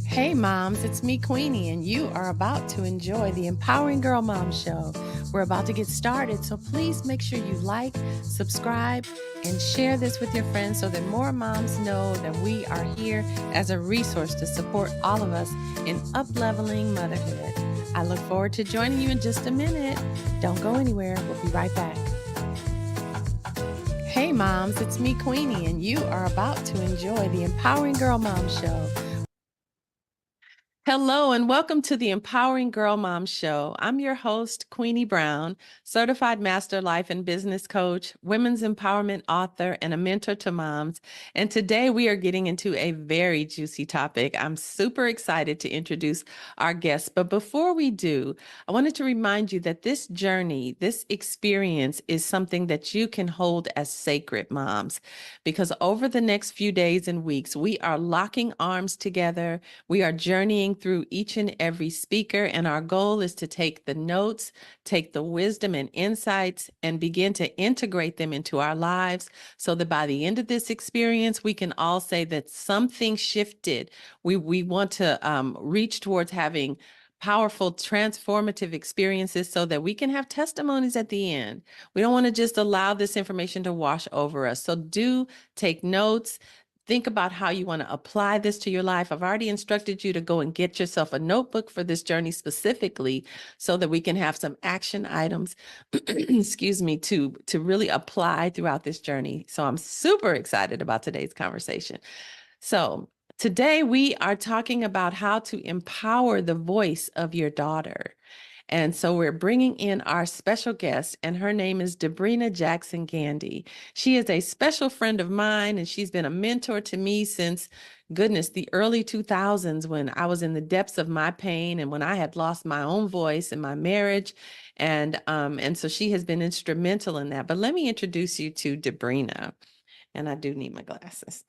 Hey moms, it's me, Queenie, and you are about to enjoy the Empowering Girl Mom Show. We're about to get started, so please make sure you like, subscribe, and share this with your friends so that more moms know that we are here as a resource to support all of us in up-leveling motherhood. I look forward to joining you in just a minute. Don't go anywhere. We'll be right back. Hey moms, it's me, Queenie, and you are about to enjoy the Empowering Girl Mom Show. Hello, and welcome to the Empowering Girl Mom Show. I'm your host, Queenie Brown, certified master life and business coach, women's empowerment author, and a mentor to moms. And today we are getting into a very juicy topic. I'm super excited to introduce our guest. But before we do, I wanted to remind you that this journey, this experience is something that you can hold as sacred, moms, because over the next few days and weeks, we are locking arms together. We are journeying through each and every speaker, and our goal is to take the notes, take the wisdom and insights, and begin to integrate them into our lives so that by the end of this experience, we can all say that something shifted. We want to reach towards having powerful, transformative experiences so that we can have testimonies at the end. We don't want to just allow this information to wash over us. So do take notes. Think about how you want to apply this to your life. I've already instructed you to go and get yourself a notebook for this journey specifically so that we can have some action items, excuse me, to really apply throughout this journey. So I'm super excited about today's conversation. So today we are talking about how to empower the voice of your daughter. And so we're bringing in our special guest, and her name is Debrena Jackson Gandy. She is a special friend of mine, and she's been a mentor to me since, goodness, the early 2000s when I was in the depths of my pain and when I had lost my own voice in my marriage. And so she has been instrumental in that. But let me introduce you to Debrena. And I do need my glasses.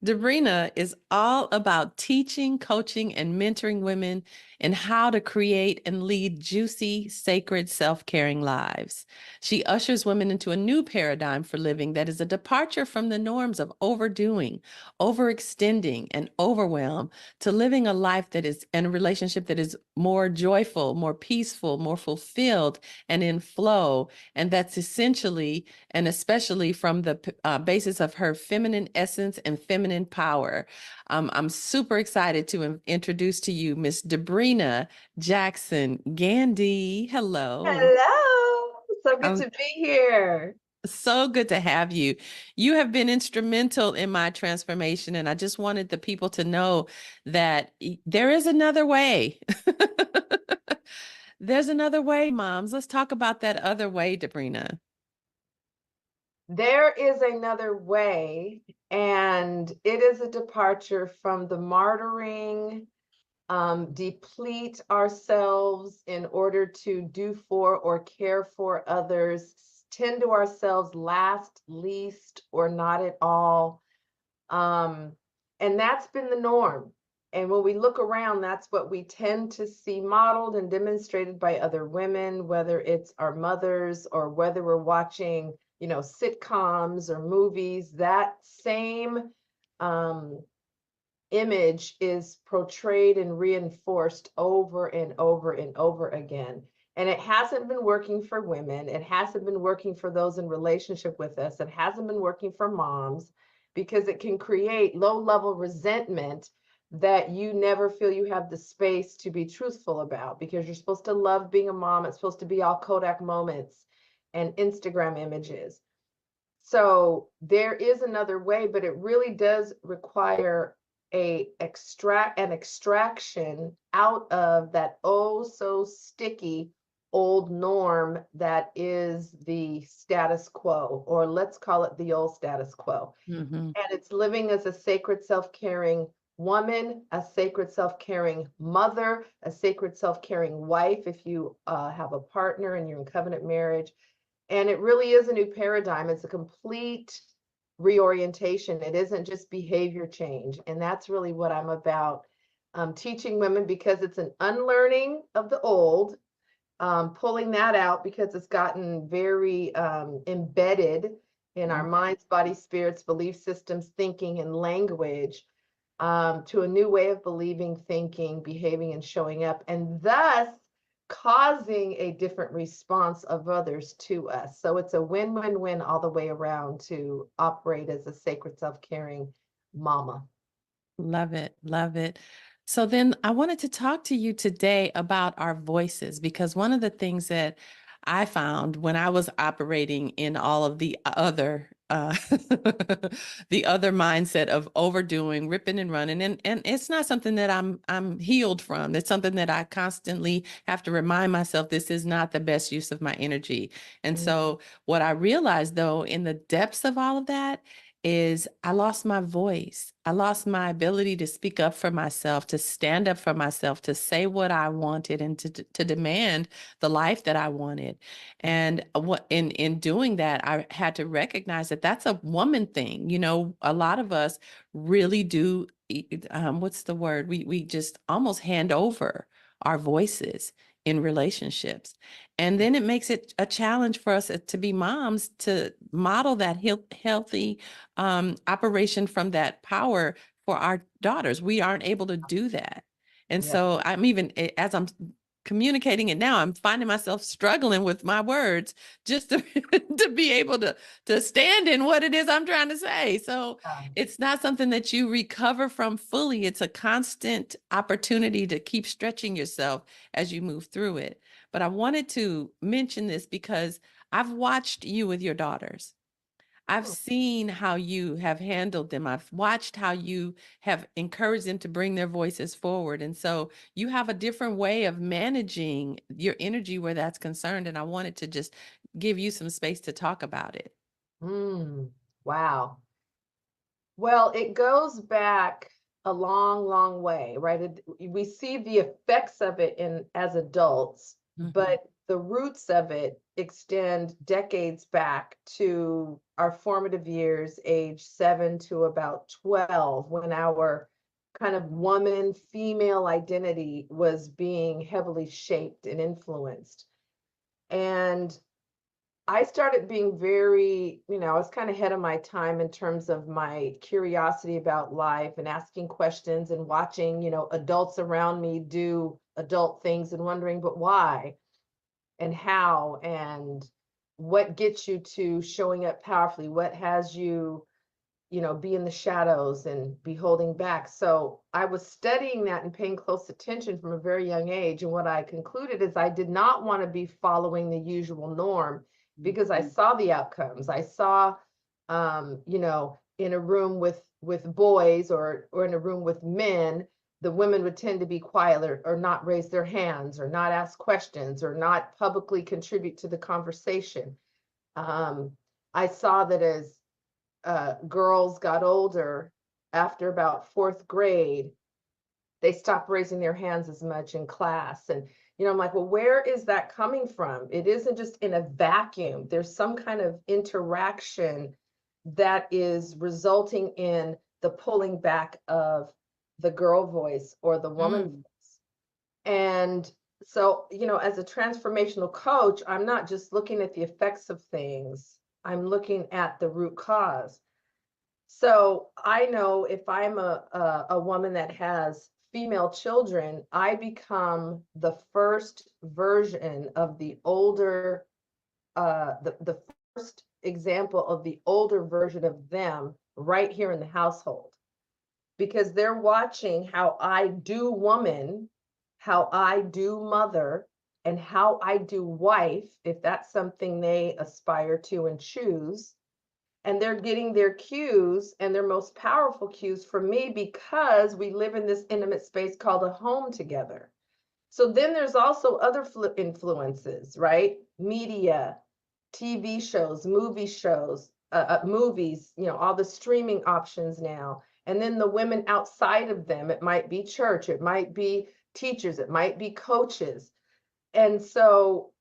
Debrena is all about teaching, coaching, and mentoring women in how to create and lead juicy, sacred, self-caring lives. She ushers women into a new paradigm for living that is a departure from the norms of overdoing, overextending, and overwhelm to living a life that is in a relationship that is more joyful, more peaceful, more fulfilled, and in flow. And that's essentially and especially from the basis of her feminine essence and feminine power. I'm super excited to introduce to you Miss Debrena Jackson Gandy. Hello. Hello. So good I'm to be here. so good to have you. You have been instrumental in my transformation, and I just wanted the people to know that there is another way. There's another way, moms. Let's talk about that other way, Debrena. There is another way, and it is a departure from the martyring, deplete ourselves in order to do for or care for others, tend to ourselves last, least, or not at all. Um, and that's been the norm. And when we look around, that's what we tend to see modeled and demonstrated by other women, whether it's our mothers or whether we're watching, sitcoms or movies. That same um, image is portrayed and reinforced over and over and over again. And it hasn't been working for women. It hasn't been working for those in relationship with us. It hasn't been working for moms because it can create low level resentment that you never feel you have the space to be truthful about because you're supposed to love being a mom. It's supposed to be all Kodak moments and Instagram images. So there is another way, but it really does require an extraction out of that oh so sticky old norm that is the status quo, or let's call it the old status quo. Mm-hmm. And it's living as a sacred self-caring woman, a sacred self-caring mother, a sacred self-caring wife if you have a partner and you're in covenant marriage. And it really is a new paradigm. It's a complete reorientation. It isn't just behavior change. And that's really what I'm about, teaching women, because it's an unlearning of the old, pulling that out because it's gotten very embedded in our minds, body, spirits, belief systems, thinking, and language. to a new way of believing, thinking, behaving, and showing up, and thus causing a different response of others to us. So it's a win-win-win all the way around to operate as a sacred self-caring mama. Love it. Love it. So then I wanted to talk to you today about our voices, because one of the things that I found when I was operating in all of the other the other mindset of overdoing, ripping and running, and it's not something that I'm healed from. It's something that I constantly have to remind myself this is not the best use of my energy. And so what I realized, though, in the depths of all of that, is I lost my voice. I lost my ability to speak up for myself, to stand up for myself, to say what I wanted, and to demand the life that I wanted. And what in doing that, I had to recognize that that's a woman thing. You know, a lot of us really do. What's the word? We just almost hand over our voices in relationships. And then it makes it a challenge for us to be moms to model that healthy operation from that power for our daughters. We aren't able to do that. And Yeah. so I'm even, as I'm communicating it now, I'm finding myself struggling with my words just to, to be able to stand in what it is I'm trying to say. So it's not something that you recover from fully. It's a constant opportunity to keep stretching yourself as you move through it. But I wanted to mention this because I've watched you with your daughters. I've seen how you have handled them. I've watched how you have encouraged them to bring their voices forward. And so you have a different way of managing your energy where that's concerned. And I wanted to just give you some space to talk about it. Wow. Well, it goes back a long, long way, right? We see the effects of it in as adults, but the roots of it extend decades back to our formative years, age 7 to about 12, when our kind of woman female identity was being heavily shaped and influenced. And I started being very, I was kind of ahead of my time in terms of my curiosity about life and asking questions and watching, adults around me do adult things and wondering, but why and how and what gets you to showing up powerfully? What has you, be in the shadows and be holding back? So I was studying that and paying close attention from a very young age. And what I concluded is I did not want to be following the usual norm because I saw the outcomes. I saw, in a room with boys or in a room with men, the women would tend to be quiet or not raise their hands or not ask questions or not publicly contribute to the conversation. I saw that as girls got older, after about fourth grade, they stopped raising their hands as much in class. And, I'm like, well, where is that coming from? It isn't just in a vacuum. There's some kind of interaction that is resulting in the pulling back of the girl voice or the woman voice. And so, as a transformational coach, I'm not just looking at the effects of things, I'm looking at the root cause. So I know if I'm a woman that has female children, I become the first version of the older, the first example of the older version of them right here in the household, because they're watching how I do woman, how I do mother, and how I do wife, if that's something they aspire to and choose. And they're getting their cues and their most powerful cues from me because we live in this intimate space called a home together. So then there's also other influences, right? Media, TV shows, movies, all the streaming options now. And then the women outside of them, it might be church, it might be teachers, it might be coaches. And so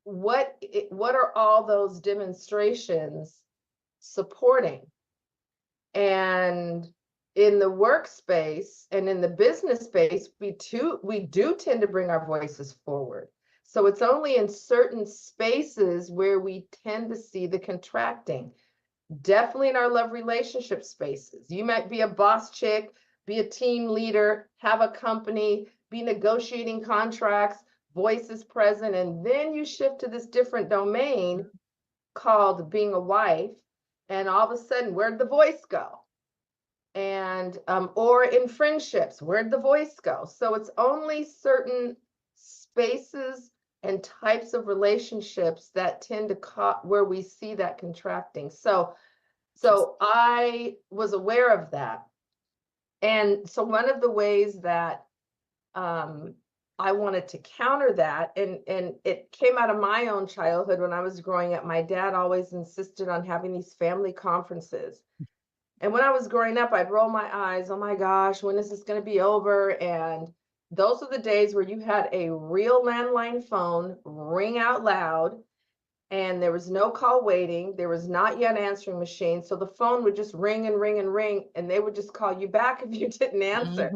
what are all those demonstrations supporting? And in the workspace and in the business space, we do tend to bring our voices forward. So it's only in certain spaces where we tend to see the contracting. Definitely in our love relationship spaces. You might be a boss chick, be a team leader, have a company, be negotiating contracts, voice is present, and then you shift to this different domain called being a wife, and all of a sudden, where'd the voice go? And or in friendships, where'd the voice go? So it's only certain spaces and types of relationships that tend to where we see that contracting. So I was aware of that. And so one of the ways that um, I wanted to counter that, and it came out of my own childhood when I was growing up. My dad always insisted on having these family conferences. And when I was growing up, I'd roll my eyes, oh my gosh, when is this going to be over? And those are the days where you had a real landline phone ring out loud, and there was no call waiting. There was not yet answering machine. So the phone would just ring and ring and ring, and they would just call you back if you didn't answer.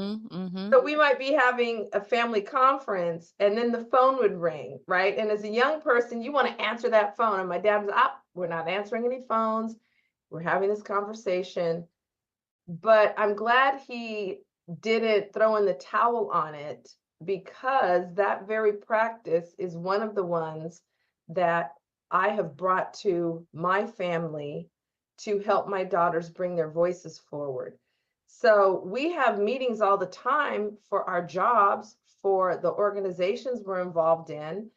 So we might be having a family conference, and then the phone would ring, right? And as a young person, you want to answer that phone. And my dad was, we're not answering any phones. We're having this conversation. But I'm glad he didn't throw in the towel on it, because that very practice is one of the ones that I have brought to my family to help my daughters bring their voices forward. So we have meetings all the time for our jobs, for the organizations we're involved in.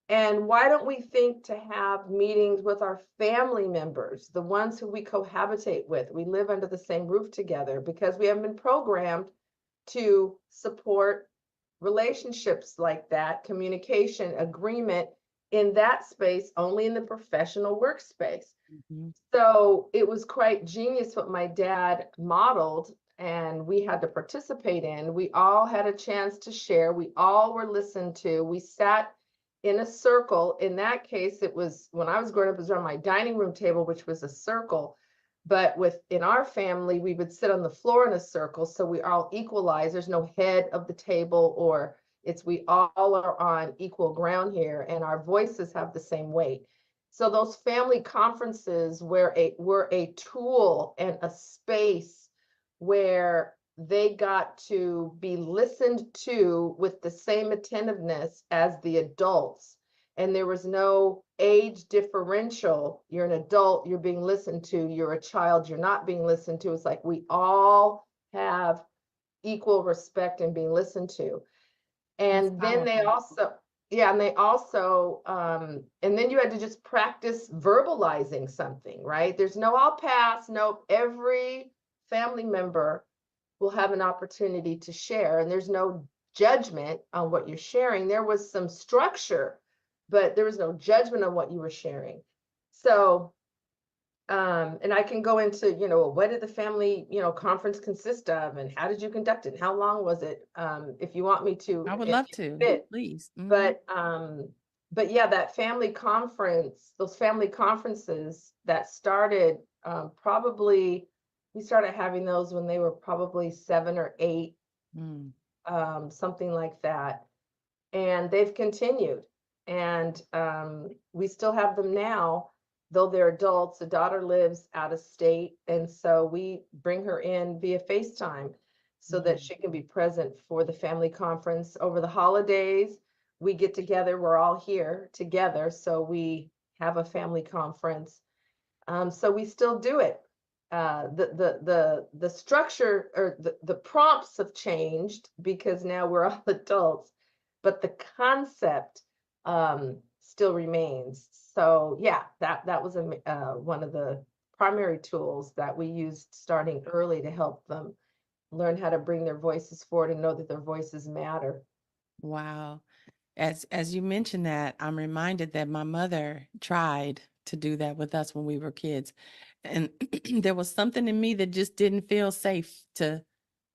And why don't we think to have meetings with our family members, the ones who we cohabitate with? We live under the same roof together because we have been programmed to support relationships like that, communication, agreement in that space, only in the professional workspace. So it was quite genius what my dad modeled, and we had to participate in. We all had a chance to share. We all were listened to. We sat in a circle. In that case, it was, when I was growing up, it was around my dining room table, which was a circle. But in our family, we would sit on the floor in a circle. So we all equalize. There's no head of the table, or we all are on equal ground here, and our voices have the same weight. So those family conferences were a tool and a space where they got to be listened to with the same attentiveness as the adults. And there was no age differential. You're an adult, you're being listened to. You're a child, you're not being listened to. It's like we all have equal respect and being listened to. And then they also, and then you had to just practice verbalizing something, right? There's no I'll pass. No, every family member will have an opportunity to share, and there's no judgment on what you're sharing. There was some structure, but there was no judgment on what you were sharing. So and I can go into, what did the family, conference consist of, and how did you conduct it? How long was it? If you want me to, I would love to, please. But yeah, that family conference, those family conferences that started, probably, we started having those when they were probably 7 or 8, something like that. And they've continued. And we still have them now, though they're adults. The daughter lives out of state, and so we bring her in via FaceTime so that she can be present for the family conference. Over the holidays, we get together. We're all here together, so we have a family conference. So we still do it. The structure, or the prompts have changed because now we're all adults, but the concept still remains. So yeah, that was one of the primary tools that we used starting early to help them learn how to bring their voices forward and know that their voices matter. Wow. As you mentioned that, I'm reminded that my mother tried to do that with us when we were kids. And there was something in me that just didn't feel safe to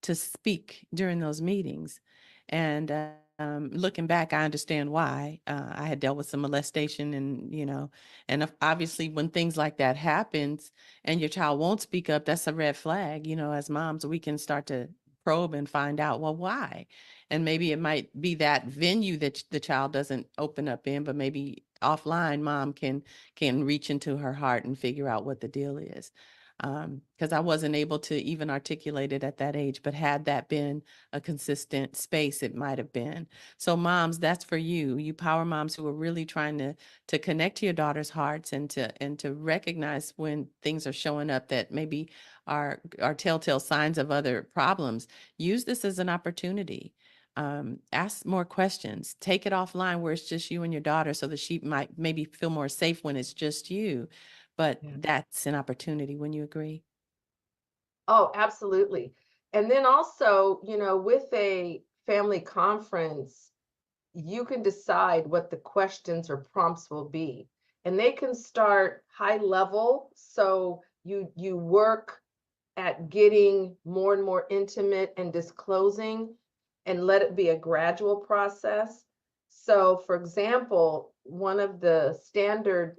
speak during those meetings. And looking back, I understand why. I had dealt with some molestation, and obviously when things like that happens and your child won't speak up, that's a red flag. As moms, we can start to probe and find out, well, why? And maybe it might be that venue that the child doesn't open up in, but maybe offline, mom can reach into her heart and figure out what the deal is. because I wasn't able to even articulate it at that age. But had that been a consistent space, it might have been. So moms, that's for you. You power moms who are really trying to connect to your daughter's hearts and to recognize when things are showing up that maybe are telltale signs of other problems. Use this as an opportunity. Ask more questions. Take it offline where it's just you and your daughter so that she might maybe feel more safe when it's just you. But Yeah. that's an opportunity. Wouldn't you agree? Oh, absolutely. And then also, with a family conference, you can decide what the questions or prompts will be. And they can start high level. So you work at getting more and more intimate and disclosing and let it be a gradual process. So for example, one of the standard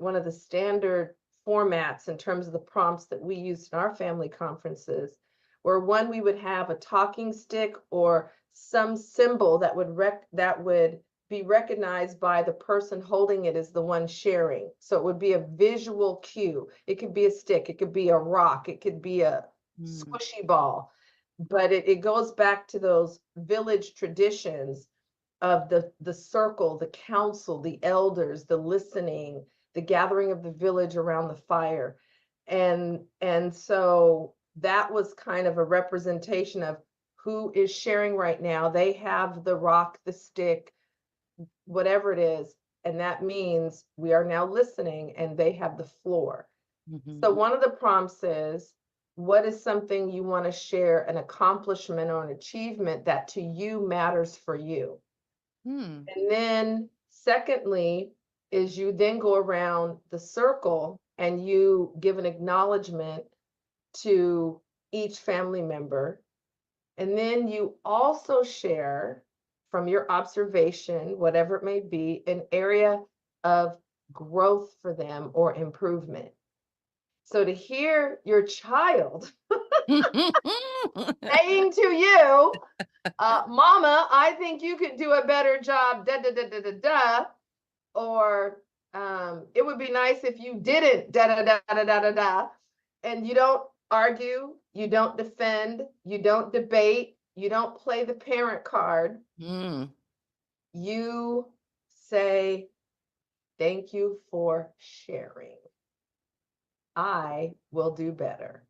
formats in terms of the prompts that we used in our family conferences were one we would have a talking stick or some symbol that would be recognized by the person holding it as the one sharing. So it would be a visual cue. It could be a stick, it could be a rock, it could be a Mm. squishy ball. But it goes back to those village traditions of the circle, the council, the elders, the listening, the gathering of the village around the fire. And so that was kind of a representation of who is sharing right now. They have the rock, the stick, whatever it is, and that means we are now listening and they have the floor. Mhm. So one of the prompts is, what is something you want to share, an accomplishment or an achievement that to you matters for you? Hmm. And then secondly, is you then go around the circle and you give an acknowledgement to each family member. And then you also share from your observation, whatever it may be, an area of growth for them or improvement. So to hear your child saying to you, Mama, I think you could do a better job, da da da da da da, or it would be nice if you didn't, da da da da da da da, and you don't argue, you don't defend, you don't debate, you don't play the parent card. Mm. You say, thank you for sharing. I will do better.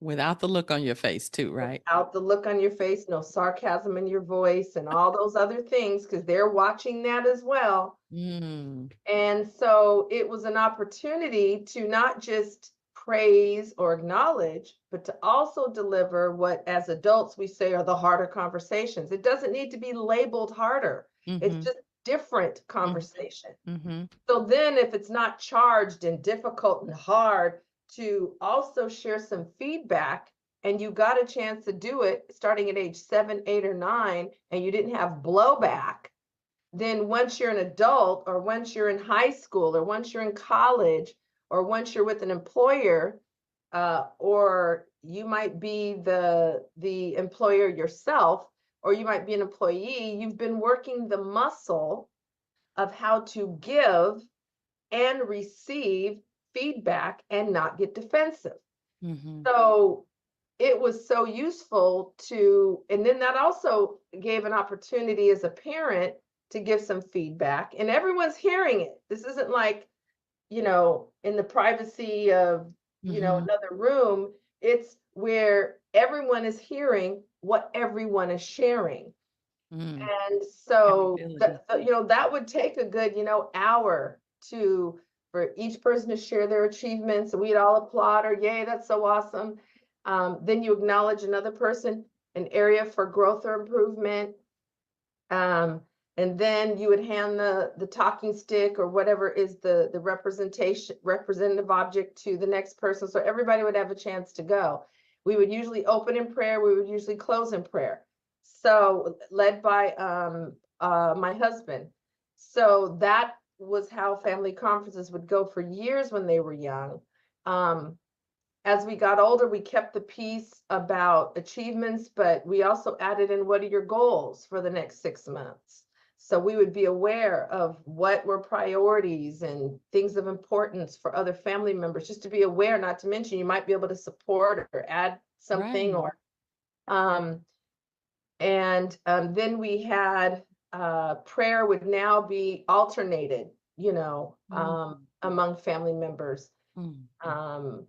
Without the look on your face too, right? Without the look on your face, no sarcasm in your voice, and all those other things, because they're watching that as well. Mm. And so it was an opportunity to not just praise or acknowledge, but to also deliver what, as adults, we say are the harder conversations. It doesn't need to be labeled harder, it's Mhm. just different Mm. conversation. Mhm. So then, if it's not charged and difficult and hard, to also share some feedback, and you got a chance to do it starting at age 7, 8, or 9, and you didn't have blowback, then once you're an adult, or once you're in high school, or once you're in college, or once you're with an employer, or you might be the employer yourself, or you might be an employee, you've been working the muscle of how to give and receive feedback and not get defensive. Mhm. So it was so useful to, and then that also gave an opportunity as a parent to give some feedback, and everyone's hearing it. This isn't like, in the privacy of, Mhm. another room. It's where everyone is hearing what everyone is sharing. Mm. And so Accountability. that would take a good, hour to for each person to share their achievements, and we'd all applaud or yay, that's so awesome. Then you acknowledge another person, an area for growth or improvement. Um, and then you would hand the talking stick or whatever is the representative object to the next person. So everybody would have a chance to go. We would usually open in prayer, we would usually close in prayer. So led by my husband. So that was how family conferences would go for years when they were young. Um, as we got older, we kept the piece about achievements, but we also added in, what are your goals for the next 6 months? So we would be aware of what were priorities and things of importance for other family members, just to be aware, not to mention you might be able to support or add something Right. or then we had prayer would now be alternated, Mm, among family members. mm, Um,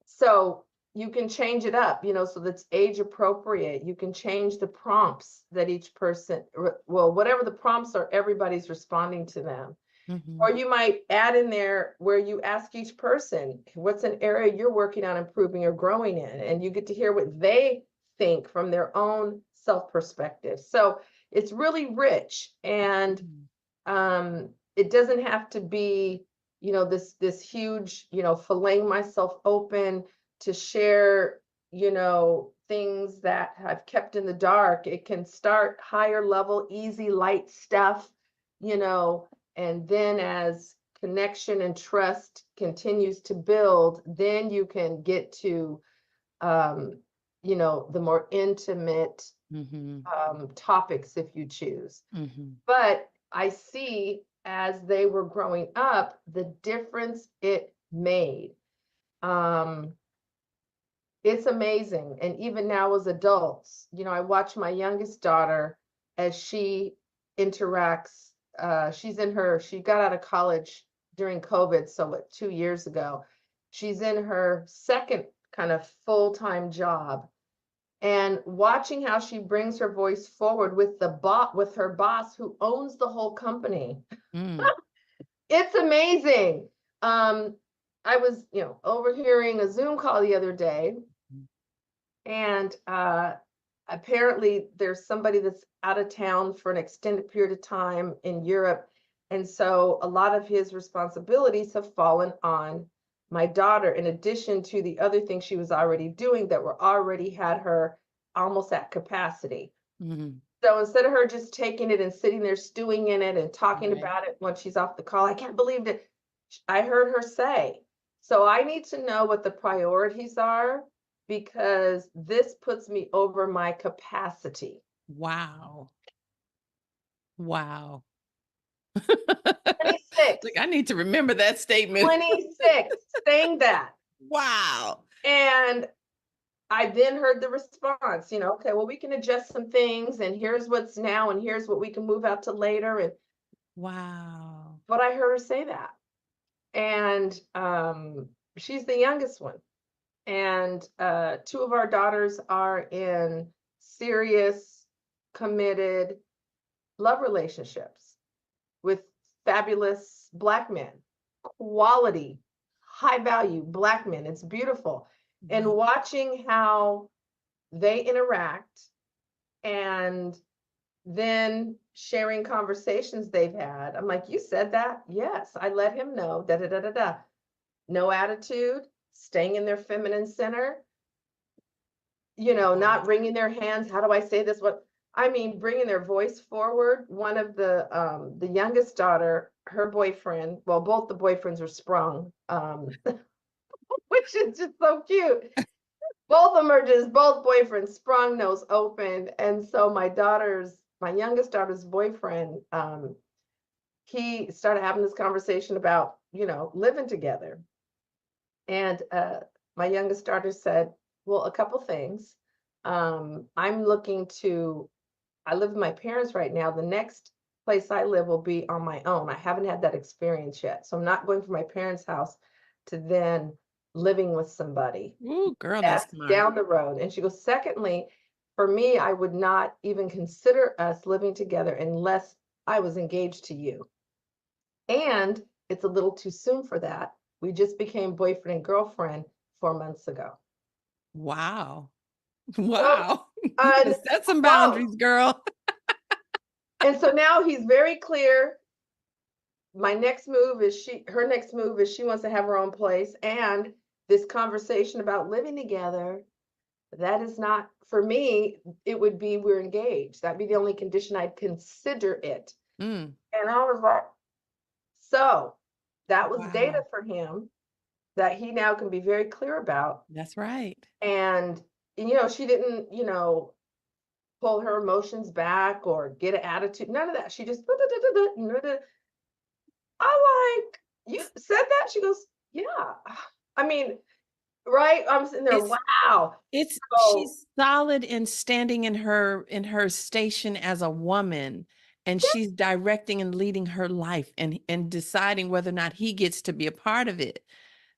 so you can change it up, so that's age appropriate. You can change the prompts that each person, well, whatever the prompts are, everybody's responding to them. mhm. Or you might add in there where you ask each person, what's an area you're working on improving or growing in? And you get to hear what they think from their own self perspective. So it's really rich. And Mm, it doesn't have to be, this huge, filleting myself open to share, things that I've kept in the dark. It can start higher level, easy, light stuff, you know, and then as connection and trust continues to build, then you can get to, um, the more intimate mhm, topics if you choose. mhm. But I see as they were growing up, the difference it made. Um, it's amazing. And even now as adults, I watch my youngest daughter as she interacts. She got out of college during COVID, so 2 years ago. She's in her second kind of full-time job. And watching how she brings her voice forward with with her boss who owns the whole company. Mm, It's amazing. I was, overhearing a Zoom call the other day, and apparently there's somebody that's out of town for an extended period of time in Europe. And so a lot of his responsibilities have fallen on my daughter, in addition to the other things she was already doing that were already had her almost at capacity. mhm. So instead of her just taking it and sitting there stewing in it and talking Right. about it when she's off the call, I can't believe that I heard her say. So I need to know what the priorities are because this puts me over my capacity. Wow. Wow. 26, Like, I need to remember that statement. 26, saying that. Wow. And I then heard the response, okay, well, we can adjust some things and here's what's now and here's what we can move out to later. And Wow. but I heard her say that. And she's the youngest one. And two of our daughters are in serious, committed love relationships with fabulous Black men, quality, high value Black men. It's beautiful. And Wow. watching how they interact and then sharing conversations they've had, I'm like, you said that? Yes, I let him know, da da da da da. No attitude, staying in their feminine center, not wringing their hands. How do I say this? What I mean, bringing their voice forward. One of the youngest daughter, her boyfriend, well, both the boyfriends are sprung, which is just so cute. Both of them are just both boyfriends sprung, nose open. And so my youngest daughter's boyfriend, he started having this conversation about, living together. And my youngest daughter said, well, a couple things. I'm looking to, I live with my parents right now. The next place I live will be on my own. I haven't had that experience yet. So I'm not going from my parents' house to then living with somebody. Ooh, girl, that's That's smart. down the road. And she goes, secondly, for me, I would not even consider us living together unless I was engaged to you. And it's a little too soon for that. We just became boyfriend and girlfriend 4 months ago. Wow. So, Wow. You uh, gotta set some whoa. boundaries, girl. And so now he's very clear. Her next move is she wants to have her own place. And this conversation about living together, that is not, for me, it would be we're engaged. That'd be the only condition I'd consider it. Mm, And I was like, so that was data wow. for him that he now can be very clear about. That's right. And she didn't, pull her emotions back or get an attitude. None of that. She just, I like, you said that? She goes, yeah. I mean, right? I'm sitting there, It's wow. it's So, she's solid in standing in her station as a woman, and she's directing and leading her life and deciding whether or not he gets to be a part of it.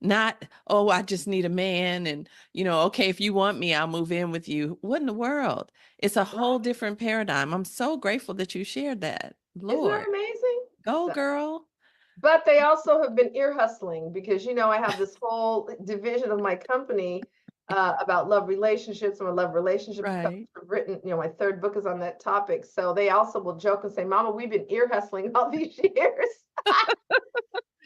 Not, "Oh, I just need a man and, okay, if you want me, I'll move in with you." What in the world? It's a whole different paradigm. I'm so grateful that you shared that. isn't that Lord, amazing? go So, girl. but they also have been ear hustling because, I have this whole division of my company about love relationships. I'm a love relationship coach. Right. I've written, my third book is on that topic. So they also will joke and say, Mama, we've been ear hustling all these years.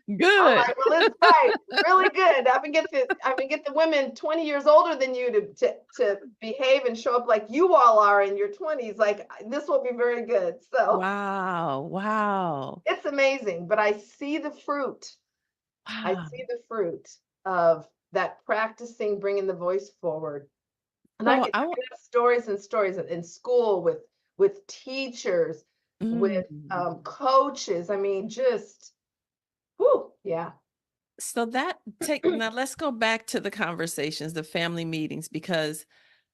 I'm Good. like, well, it's right, really good. I can get the women 20 years older than you to behave and show up like you all are in your 20s. Like this will be very good. So Wow. Wow. it's amazing. But I see the fruit. I Wow. see the fruit of that practicing bringing the voice forward. And So I can have stories and stories in school with teachers, with mm. coaches. I mean, just whoo, yeah. So that take now let's go back to the conversations, the family meetings, because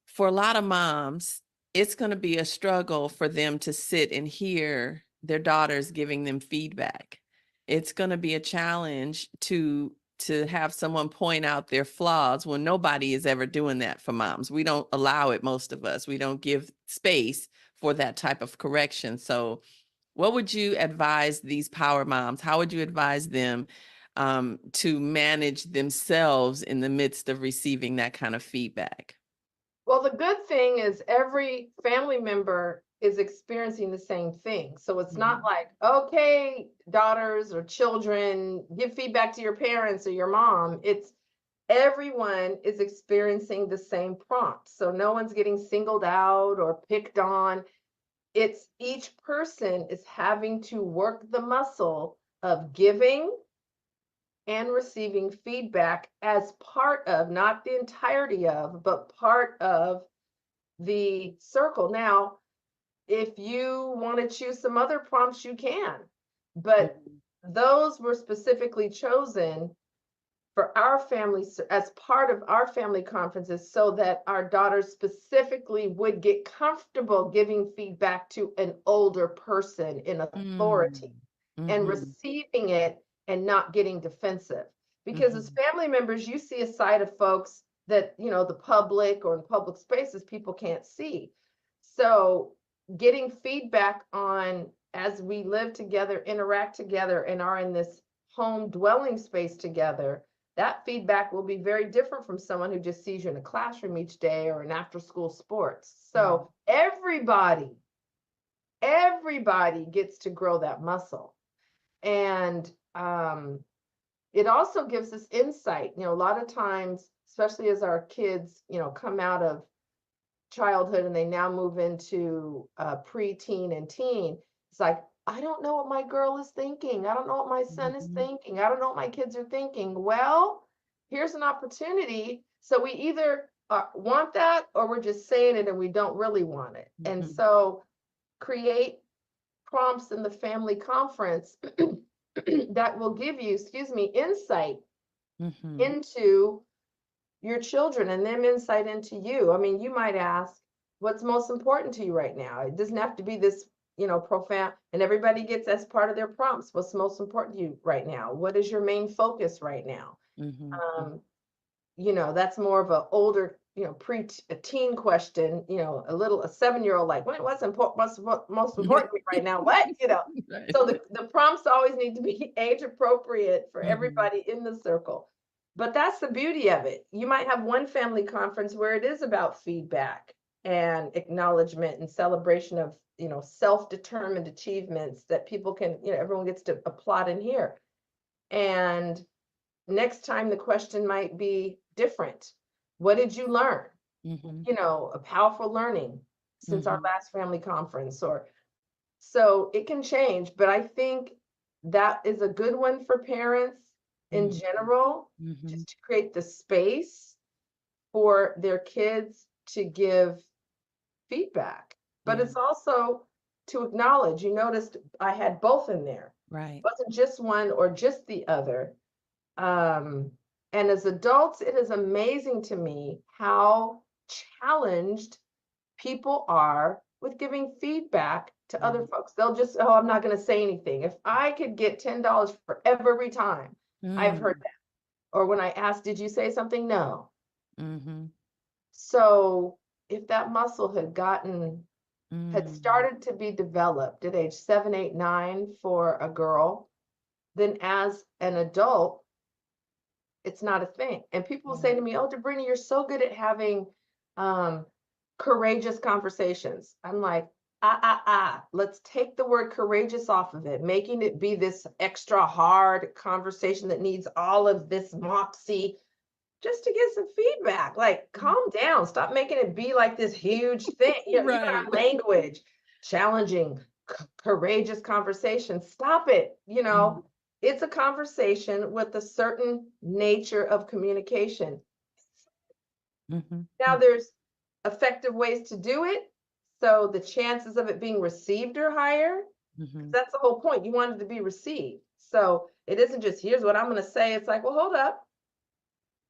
for a lot of moms, it's going to be a struggle for them to sit and hear their daughters giving them feedback. It's going to be a challenge to have someone point out their flaws when nobody is ever doing that for moms. We don't allow it, most of us. We don't give space for that type of correction. So what would you advise these power moms? How would you advise them to manage themselves in the midst of receiving that kind of feedback? Well, the good thing is every family member is experiencing the same thing. So it's not Mhm. like, okay, daughters or children, give feedback to your parents or your mom. It's everyone is experiencing the same prompt. So no one's getting singled out or picked on. It's each person is having to work the muscle of giving and receiving feedback as part of, not the entirety of, but part of the circle. Now, if you want to choose some other prompts, you can, but Mhm. those were specifically chosen for our families as part of our family conferences so that our daughters specifically would get comfortable giving feedback to an older person in authority Mm. and Mhm. receiving it and not getting defensive. Because as Mhm. family members, you see a side of folks that, the public or in public spaces, people can't see. So getting feedback on as we live together, interact together, and are in this home dwelling space together, that feedback will be very different from someone who just sees you in a classroom each day or in after school sports. Mhm. So everybody gets to grow that muscle. And it also gives us insight. A lot of times, especially as our kids, come out of childhood and they now move into preteen and teen, it's like, I don't know what my girl is thinking. I don't know what my son is Mhm. thinking. I don't know what my kids are thinking. Well, here's an opportunity. So we either want that or we're just saying it and we don't really want it. And Mhm. so create prompts in the family conference that will give you, insight Mhm. into your children and them insight into you. I mean, you might ask, what's most important to you right now? It doesn't have to be this, profound, and everybody gets as part of their prompts. What's most important to you right now? What is your main focus right now? Mhm. Um, that's more of a older, a teen question, a 7-year-old, like, what's important, most important to me right now? What, Right. so the prompts always need to be age appropriate for Mhm. everybody in the circle. But that's the beauty of it. You might have one family conference where it is about feedback and acknowledgement and celebration of, self-determined achievements that people can, everyone gets to applaud and hear. And next time the question might be different. What did you learn? Mhm. A powerful learning since our Mhm. last family conference, or so it can change, but I think that is a good one for parents in Mhm. general, Mhm. just to create the space for their kids to give feedback. but Yeah. it's also to acknowledge. You noticed I had both in there. Right. It wasn't just one or just the other. Um, and as adults, it is amazing to me how challenged people are with giving feedback to other folks. They'll just, oh, I'm not going to say anything. If I could get $10 for every time, I've heard Mm. that. Or when I ask, did you say something? No. Mm-hmm. So if that muscle had Mm. started to be developed at age 7, 8, 9 for a girl, then as an adult, it's not a thing. And people will Yeah. say to me, oh, Debrena, you're so good at having um, courageous conversations. I'm like, let's take the word courageous off of it, making it be this extra hard conversation that needs all of this moxie just to get some feedback. Like, calm down. Stop making it be like this huge thing. You know, even Right. our language, challenging, courageous conversation. Stop it. You Mm-hmm. know, it's a conversation with a certain nature of communication. Now, Mm-hmm. there's effective ways to do it. So the chances of it being received are higher. Mm-hmm. That's the whole point. You want it to be received. So it isn't just, here's what I'm going to say. It's like, well, hold up.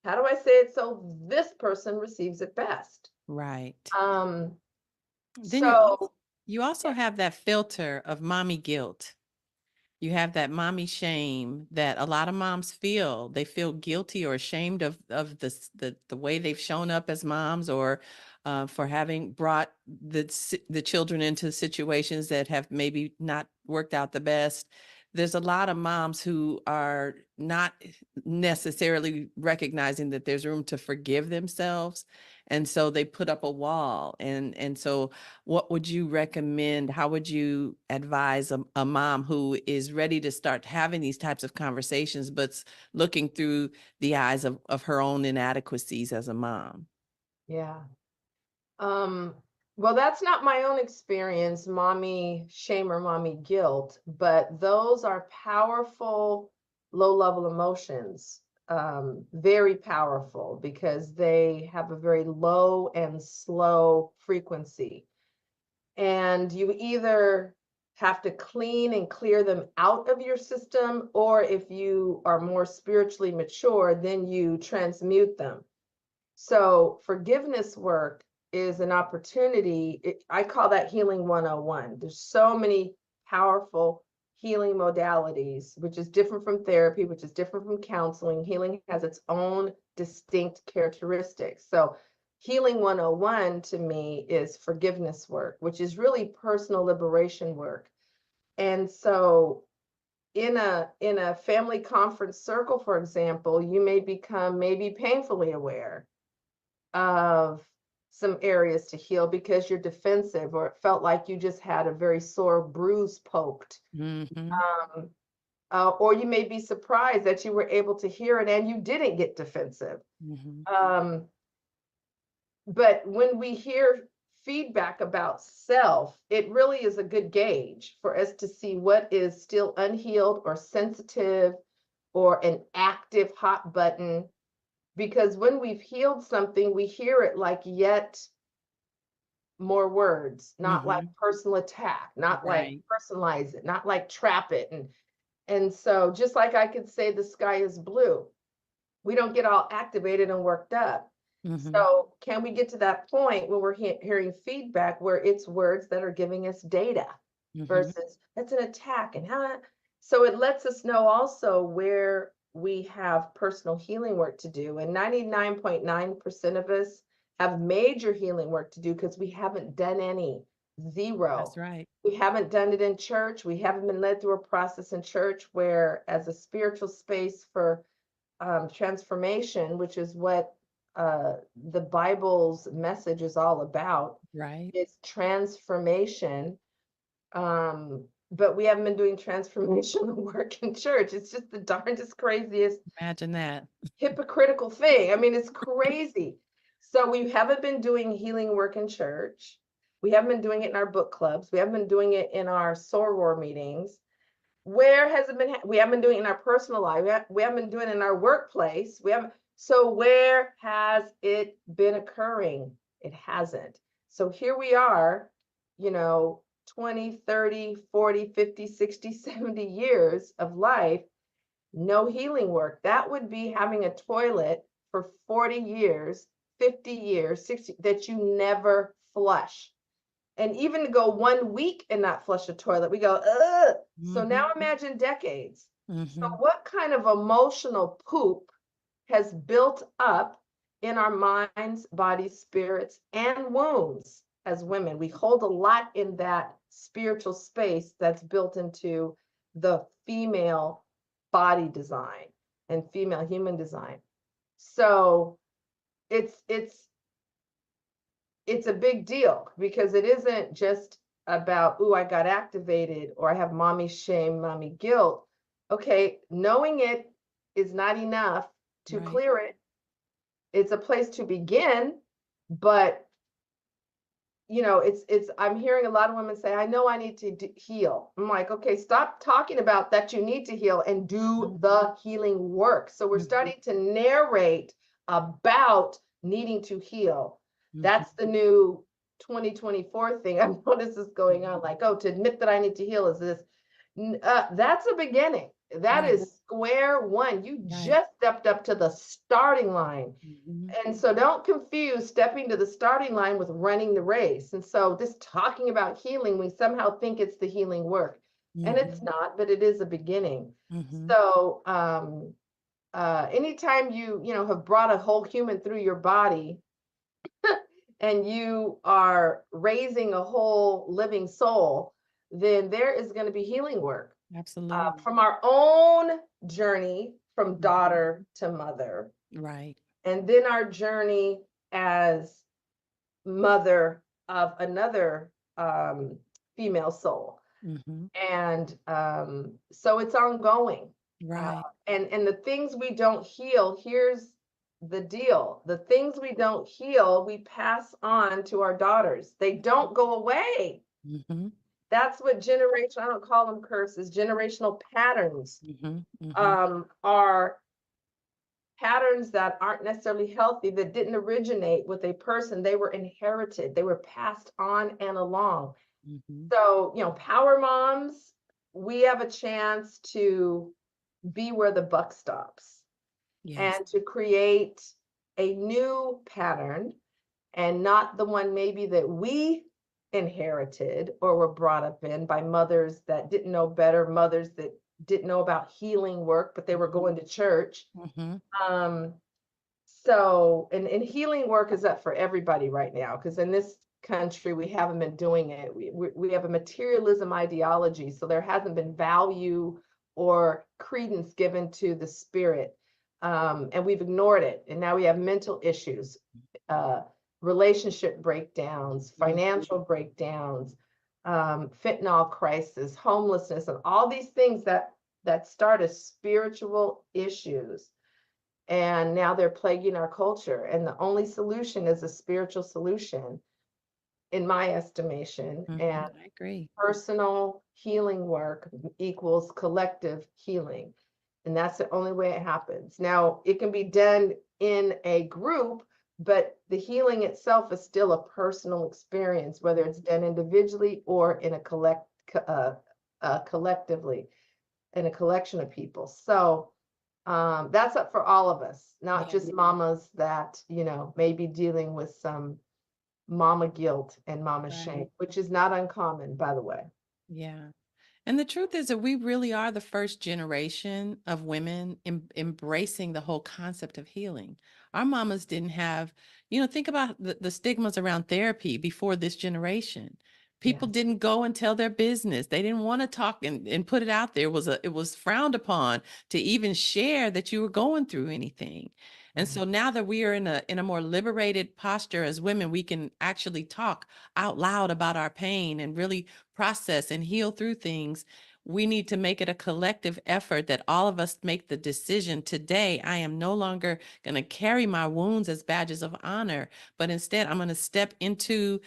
How do I say it so this person receives it best? Right. Um, Then so you also yeah, have that filter of mommy guilt. You have that mommy shame that a lot of moms feel. They feel guilty or ashamed of the way they've shown up as moms, or for having brought the children into situations that have maybe not worked out the best. There's a lot of moms who are not necessarily recognizing that there's room to forgive themselves, and so they put up a wall. And so what would you recommend? How would you advise a mom who is ready to start having these types of conversations, but looking through the eyes of her own inadequacies as a mom? yeah. Um, well, that's not my own experience, mommy shame or mommy guilt, but those are powerful low-level emotions. Very powerful because they have a very low and slow frequency. And you either have to clean and clear them out of your system, or if you are more spiritually mature, then you transmute them. So forgiveness work is an opportunity. I call that healing 101. There's so many powerful healing modalities, which is different from therapy, which is different from counseling. Healing has its own distinct characteristics. So healing 101 to me is forgiveness work, which is really personal liberation work. And so in a family conference circle, for example, you may become maybe painfully aware of some areas to heal because you're defensive, or it felt like you just had a very sore bruise poked. Mm-hmm. Um, or you may be surprised that you were able to hear it and you didn't get defensive. Mm-hmm. Um, but when we hear feedback about self, it really is a good gauge for us to see what is still unhealed or sensitive or an active hot button. Because when we've healed something, we hear it like yet more words, not like Mm-hmm. personal attack, not like Right. personalize it, not like trap it. And so just like I could say the sky is blue, we don't get all activated and worked up. Mm-hmm. So can we get to that point where we're hearing feedback where it's words that are giving us data Mm-hmm. versus that's an attack and how, so it lets us know also where we have personal healing work to do. And 99.9% of us have major healing work to do because we haven't done any. Zero. That's right. We haven't done it in church. We haven't been led through a process in church where, as a spiritual space for transformation, which is what the Bible's message is all about, Right. is transformation. But we haven't been doing transformational work in church. It's just the darndest, craziest, Imagine that. hypocritical thing. I mean, it's crazy. So we haven't been doing healing work in church. We haven't been doing it in our book clubs. We haven't been doing it in our soror meetings. Where has it been? We haven't been doing it in our personal life. We haven't been doing it in our workplace. We haven't. So where has it been occurring? It hasn't. So here we are 20, 30, 40, 50, 60, 70 years of life, no healing work. That would be having a toilet for 40 years, 50 years, 60, that you never flush. And even to go 1 week and not flush a toilet, we go, ugh. So now Mhm. imagine decades. So Mhm. what kind of emotional poop has built up in our minds, bodies, spirits, and wounds as women? We hold a lot in that spiritual space that's built into the female body design and female human design. So it's it's a big deal because it isn't just about, oh, I got activated or I have mommy shame, mommy guilt. Okay, knowing it is not enough to Right. clear it. It's a place to begin, but it's I'm hearing a lot of women say, I know I need to heal. I'm like, okay, stop talking about that you need to heal and do Mhm. the healing work. So we're Mhm. starting to narrate about needing to heal. Mhm. That's the new 2024 thing I've noticed is going on. Like, oh, to admit that I need to heal is this. That's a beginning. That Right. is square one. You Right. just stepped up to the starting line. Mhm. And so don't confuse stepping to the starting line with running the race. And so this talking about healing, we somehow think it's the healing work. And it's Mhm. not, but it is a beginning. Mhm. So anytime you have brought a whole human through your body and you are raising a whole living soul, then there is going to be healing work Absolutely. from our own journey from Mhm. daughter to mother, Right. and then our journey as mother of another female soul. Mhm. And so it's ongoing. Uh, Right. and the things we don't heal, here's the deal. The things we don't heal, we pass on to our daughters. They don't go away. Mhm. That's what generation, I don't call them curses, generational patterns Mhm. Mhm. are patterns that aren't necessarily healthy, that didn't originate with a person. They were inherited, they were passed on and along. Mhm. So power moms, we have a chance to be where the buck stops Yes. and to create a new pattern, and not the one maybe that we inherited or were brought up in by mothers that didn't know better, mothers that didn't know about healing work, but they were going to church. Mhm. um, so, and healing work is up for everybody right now, because in this country we haven't been doing it. We have a materialism ideology, so there hasn't been value or credence given to the spirit, and we've ignored it. And now we have mental issues, uh, relationship breakdowns, Mhm. financial breakdowns, fentanyl crisis, homelessness, and all these things that start as spiritual issues, and now they're plaguing our culture. And the only solution is a spiritual solution, in my estimation. Mhm. And I agree. personal healing work equals collective healing. And that's the only way it happens. Now, it can be done in a group, but the healing itself is still a personal experience, whether it's done individually or in a collectively, in a collection of people. So that's up for all of us, not Yeah. just mamas that may be dealing with some mama guilt and mama shame, Right. which is not uncommon, by the way. Yeah. And the truth is that we really are the first generation of women embracing the whole concept of healing. Our mamas didn't have, think about the stigmas around therapy before this generation. People Yeah. didn't go and tell their business. They didn't want to talk and put it out there. It was frowned upon to even share that you were going through anything. And Mhm. so now that we are in a more liberated posture as women, we can actually talk out loud about our pain and really process and heal through things. We need to make it a collective effort that all of us make the decision today. I am no longer going to carry my wounds as badges of honor, but instead I'm going to step into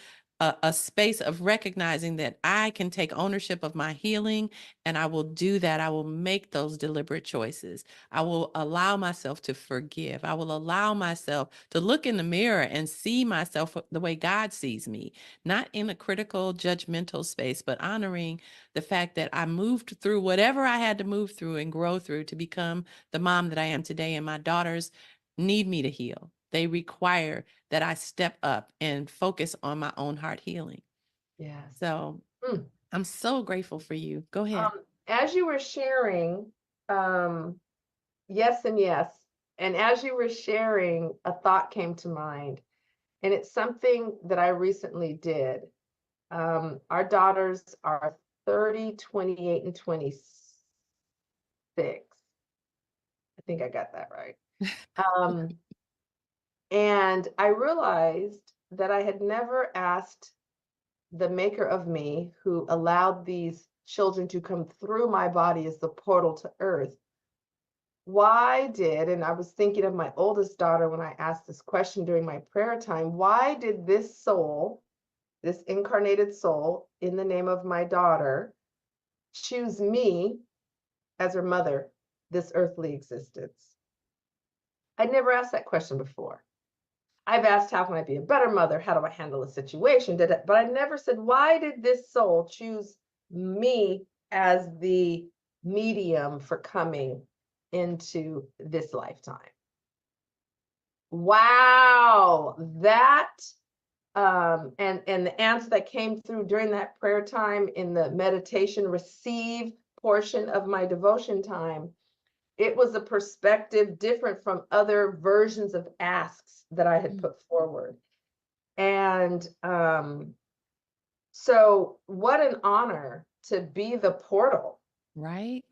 a space of recognizing that I can take ownership of my healing, and I will do that. I will make those deliberate choices. I will allow myself to forgive. I will allow myself to look in the mirror and see myself the way God sees me, not in a critical, judgmental space, but honoring the fact that I moved through whatever I had to move through and grow through to become the mom that I am today. And my daughters need me to heal. They require that I step up and focus on my own heart healing. Yes. So Mm. I'm so grateful for you. Go ahead. As you were sharing, yes and yes, and as you were sharing, a thought came to mind, and it's something that I recently did. Our daughters are 30, 28, and 26. I think I got that right. Um, and I realized that I had never asked the maker of me, who allowed these children to come through my body as the portal to earth, and I was thinking of my oldest daughter when I asked this question during my prayer time, why did this soul, this incarnated soul in the name of my daughter, choose me as her mother, this earthly existence? I'd never asked that question before. I've asked, how can I be a better mother? How do I handle a situation? But I never said, why did this soul choose me as the medium for coming into this lifetime? Wow, that and the answer that came through during that prayer time in the meditation receive portion of my devotion time, it was a perspective different from other versions of asks that I had put forward. And so what an honor to be the portal, Right?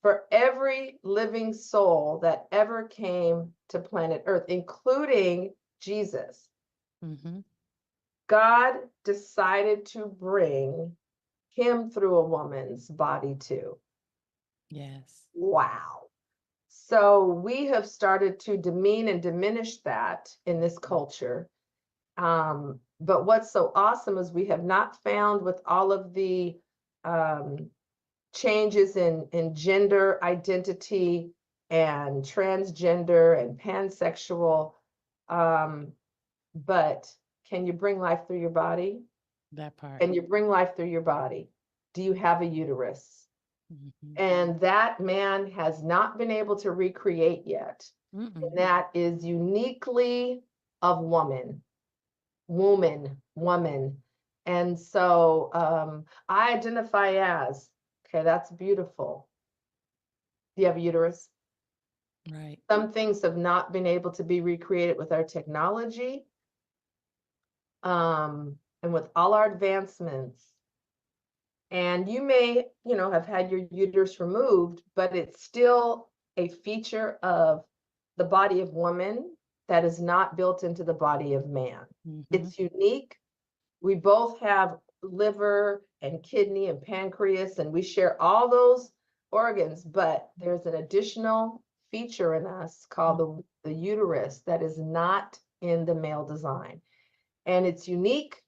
for every living soul that ever came to planet Earth, including Jesus. Mm-hmm. God decided to bring him through a woman's body too. Yes. Wow. So we have started to demean and diminish that in this culture. But what's so awesome is we have not found, with all of the changes in gender identity and transgender and pansexual, but can you bring life through your body? That part. Can you bring life through your body? Do you have a uterus? Mm-hmm. And that man has not been able to recreate yet. Mm-mm. And that is uniquely of woman. And so I identify as, okay, that's beautiful. Do you have a uterus? Right. Some things have not been able to be recreated with our technology, and with all our advancements. And you may, have had your uterus removed, but it's still a feature of the body of woman that is not built into the body of man. Mm-hmm. It's unique. We both have liver and kidney and pancreas, and we share all those organs, but there's an additional feature in us called the uterus that is not in the male design. And it's unique,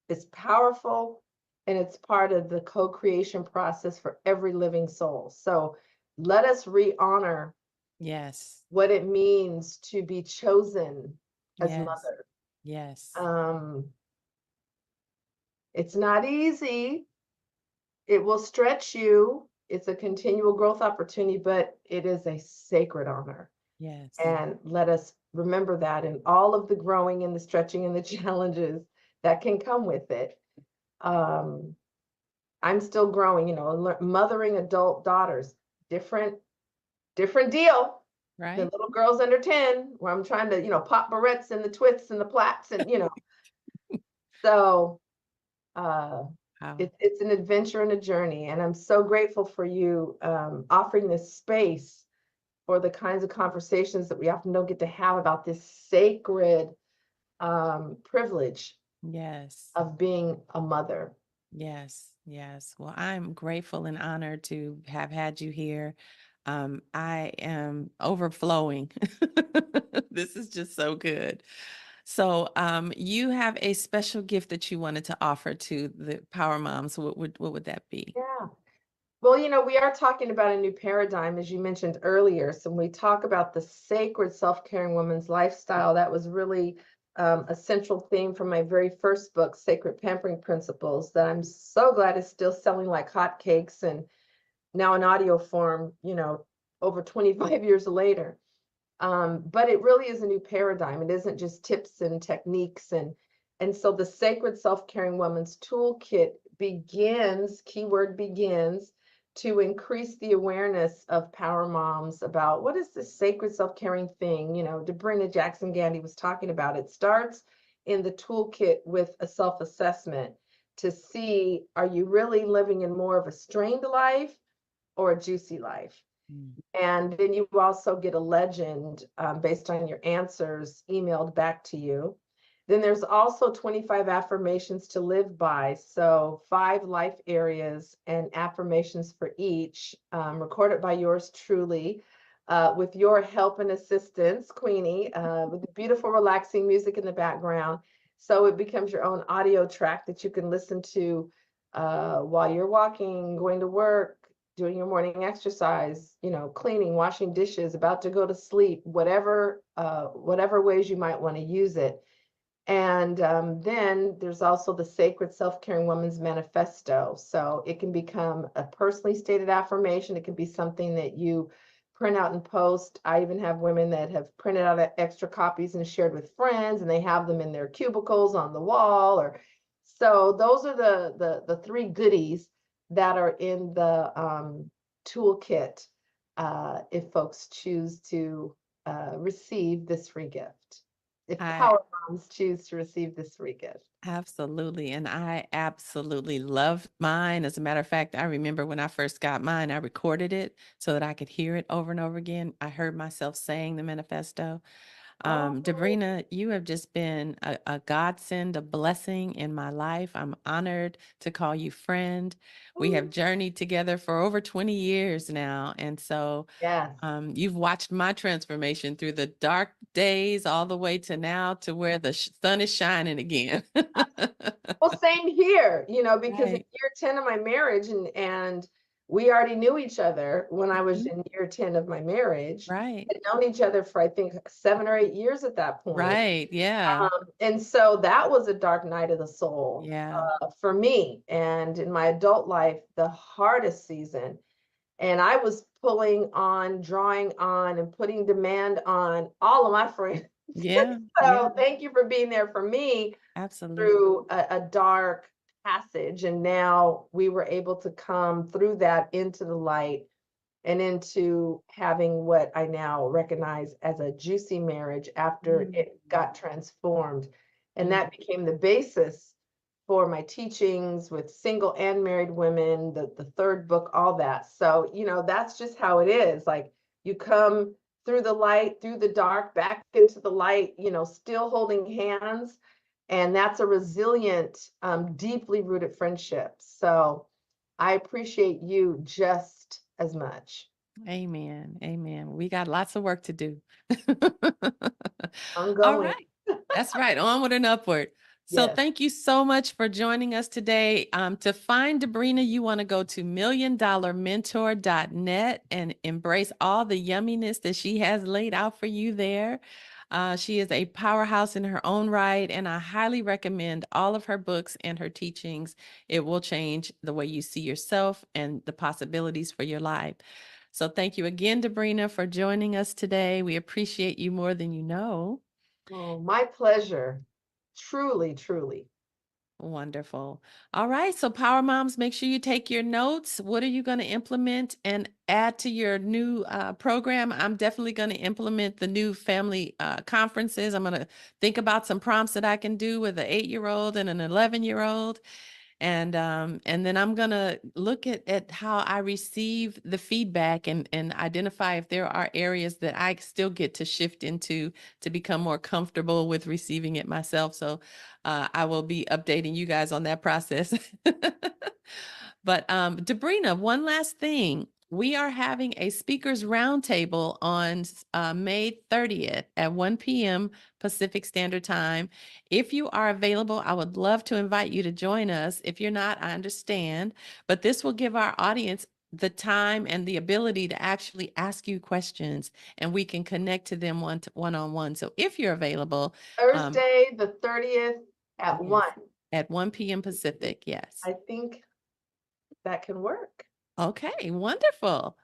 it's powerful, and it's part of the co-creation process for every living soul. So let us re-honor Yes. what it means to be chosen as Yes. mother. Yes. It's not easy. It will stretch you. It's a continual growth opportunity, but it is a sacred honor. Yes. And let us remember that in all of the growing and the stretching and the challenges that can come with it. I'm still growing, mothering adult daughters, different deal than Right. little girls under 10, where I'm trying to, pop barrettes and the twists and the plaits and, so Wow. it's an adventure and a journey. And I'm so grateful for you offering this space for the kinds of conversations that we often don't get to have about this sacred privilege Yes. of being a mother. Yes. Yes. Well, I'm grateful and honored to have had you here. I am overflowing. This is just so good. So you have a special gift that you wanted to offer to the Power Moms. What would that be? Yeah. Well, we are talking about a new paradigm, as you mentioned earlier. So when we talk about the sacred self-caring woman's lifestyle, that was really a central theme from my very first book, Sacred Pampering Principles, that I'm so glad is still selling like hotcakes and now in audio form, over 25 years later. But it really is a new paradigm. It isn't just tips and techniques. And so the Sacred Self-Caring Woman's Toolkit begins, keyword begins, to increase the awareness of power moms about what is this sacred self-caring thing. Debrena Jackson Gandy was talking about. It starts in the toolkit with a self-assessment to see, are you really living in more of a strained life or a juicy life? And then you also get a legend based on your answers emailed back to you. Then there's also 25 affirmations to live by. So 5 life areas and affirmations for each, recorded by yours truly, with your help and assistance, Queenie, with the beautiful, relaxing music in the background. So it becomes your own audio track that you can listen to while you're walking, going to work, doing your morning exercise, cleaning, washing dishes, about to go to sleep, whatever ways you might want to use it. And then there's also the Sacred Self-Caring Woman's Manifesto. So it can become a personally stated affirmation. It can be something that you print out and post. I even have women that have printed out extra copies and shared with friends, and they have them in their cubicles on the wall. Or so those are the 3 goodies that are in the toolkit if folks choose to receive this free gift. If I power moms choose to receive this free gift. Absolutely. And I absolutely love mine. As a matter of fact, I remember when I first got mine, I recorded it so that I could hear it over and over again. I heard myself saying the manifesto. Oh, Debrena, you have just been a godsend, a blessing in my life. I'm honored to call you friend. We have journeyed together for over 20 years now. And so yes. you've watched my transformation through the dark days all the way to now to where the sun is shining again. Well, same here, because in Right. year 10 of my marriage, and we already knew each other when I was Mhm. in year 10 of my marriage. Right. Had known each other for, I think, 7 or 8 years at that point. Right. Yeah. And so that was a dark night of the soul Yeah. for me. And in my adult life, the hardest season. And I was pulling on, drawing on, and putting demand on all of my friends. Yeah. Yeah. So thank you for being there for me Absolutely. through a dark passage. And now we were able to come through that into the light and into having what I now recognize as a juicy marriage after Mm. it got transformed. And Mm. that became the basis for my teachings with single and married women, the third book, all that. So, that's just how it is. Like, you come through the light, through the dark, back into the light, still holding hands. And that's a resilient, deeply rooted friendship. So I appreciate you just as much. Amen. Amen. We got lots of work to do. I'm All going. right. That's right. Onward and upward. So Yes. thank you so much for joining us today. To find Debrena, you want to go to milliondollarmentor.net and embrace all the yumminess that she has laid out for you there. She is a powerhouse in her own right, and I highly recommend all of her books and her teachings. It will change the way you see yourself and the possibilities for your life. So thank you again, Debrena, for joining us today. We appreciate you more than you know. Oh, my pleasure. Truly, truly. Wonderful. All right. So, Power Moms, make sure you take your notes. What are you going to implement and add to your new program? I'm definitely going to implement the new family conferences. I'm going to think about some prompts that I can do with an 8-year-old and an 11-year-old. And then I'm gonna look at how I receive the feedback and identify if there are areas that I still get to shift into to become more comfortable with receiving it myself. So I will be updating you guys on that process. But Debrena, one last thing. we are having a speakers roundtable on May 30th at 1 p.m. Pacific Standard Time. If you are available, I would love to invite you to join us. If you're not, I understand, but this will give our audience the time and the ability to actually ask you questions, and we can connect to them one-on-one. So if you're available, Thursday, the 30th at yes, 1. at 1 p.m. Pacific, yes. I think that can work. Okay, wonderful.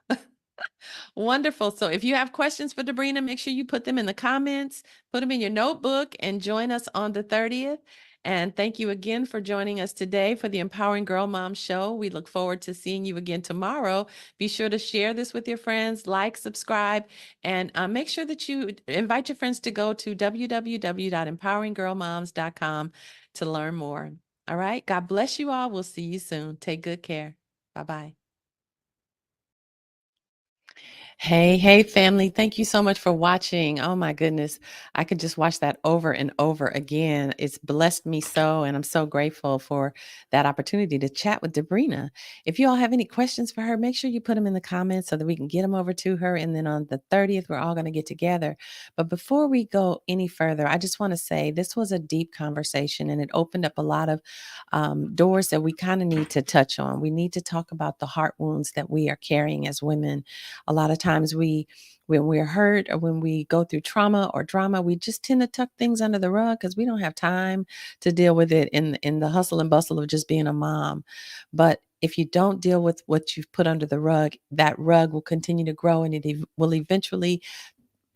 Wonderful. So if you have questions for Debrena, make sure you put them in the comments, put them in your notebook, and join us on the 30th. And thank you again for joining us today for the Empowering Girl Mom Show. We look forward to seeing you again tomorrow. Be sure to share this with your friends, like, subscribe, and make sure that you invite your friends to go to www.empoweringgirlmoms.com to learn more. All right. God bless you all. We'll see you soon. Take good care. Bye-bye. Hey, family. Thank you so much for watching. Oh my goodness. I could just watch that over and over again. It's blessed me so, and I'm so grateful for that opportunity to chat with Debrena. If you all have any questions for her, make sure you put them in the comments so that we can get them over to her. And then on the 30th, we're all going to get together. But before we go any further, I just want to say this was a deep conversation, and it opened up a lot of doors that we kind of need to touch on. We need to talk about the heart wounds that we are carrying as women. A lot of times when we're hurt or when we go through trauma or drama, we just tend to tuck things under the rug because we don't have time to deal with it in the hustle and bustle of just being a mom. But if you don't deal with what you've put under the rug, that rug will continue to grow, and will eventually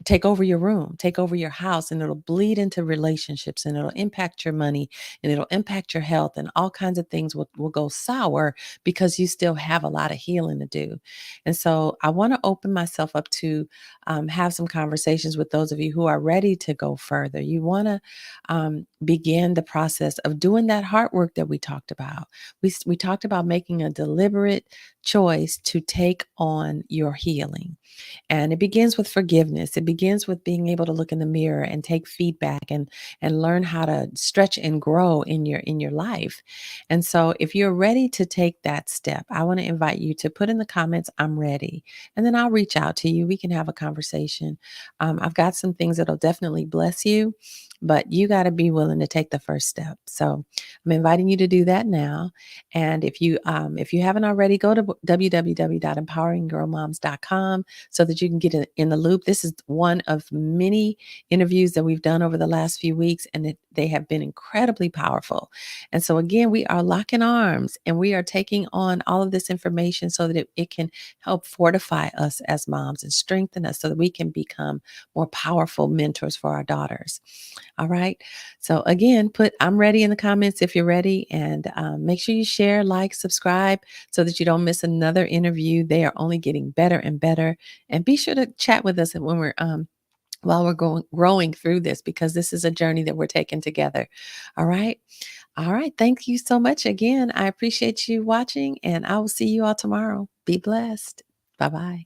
take over your room, take over your house, and it'll bleed into relationships, and it'll impact your money, and it'll impact your health, and all kinds of things will go sour because you still have a lot of healing to do. And so I want to open myself up to have some conversations with those of you who are ready to go further. You want to begin the process of doing that heart work that we talked about. We talked about making a deliberate choice to take on your healing. And it begins with forgiveness. It begins with being able to look in the mirror and take feedback and learn how to stretch and grow in your life. And so if you're ready to take that step, I want to invite you to put in the comments, I'm ready. And then I'll reach out to you. We can have a conversation. I've got some things that'll definitely bless you, but you got to be willing to take the first step. So I'm inviting you to do that now. And if you haven't already, go to www.empoweringgirlmoms.com so that you can get in the loop. This is one of many interviews that we've done over the last few weeks, and they have been incredibly powerful. And so again, we are locking arms, and we are taking on all of this information so that it can help fortify us as moms and strengthen us so that we can become more powerful mentors for our daughters. All right. So again, put I'm ready in the comments if you're ready, and make sure you share, like, subscribe so that you don't miss another interview. They are only getting better and better. And be sure to chat with us when we're while we're growing through this, because this is a journey that we're taking together. All right. All right. Thank you so much again. I appreciate you watching, and I will see you all tomorrow. Be blessed. Bye-bye.